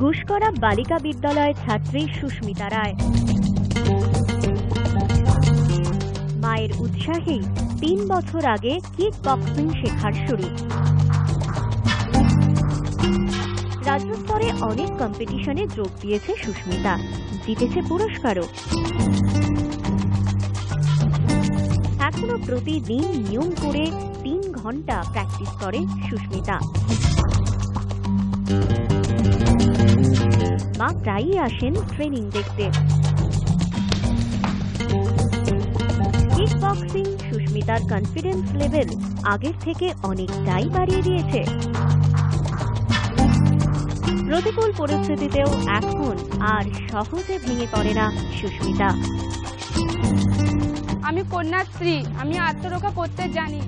ঘুষকরা বালিকা বিদ্যালয় ছাত্রী সুস্মিতা রায়। মায়ের উৎসাহেই ৩ বছর আগে কিক বক্সিং শেখার শুরু। রাজ্য স্তরে অনেক কম্পিটিশনে যোগ দিয়েছে সুস্মিতা, জিতেছে পুরস্কারও। এখনো প্রতিদিন নিয়ম করে ৩ ঘন্টা প্র্যাকটিস করে সুস্মিতা। মা প্রায়ই আসেন ট্রেনিং দেখতে। কিক বক্সিং সুস্মিতার কনফিডেন্স লেভেল আগের থেকে অনেকটাই বাড়িয়ে দিয়েছে। প্রতিকূল পরিস্থিতিতেও এখন আর সহজে ভেঙে পড়ে না সুস্মিতা। আমি কন্যাশ্রী, আমি আত্মরক্ষা করতে জানি।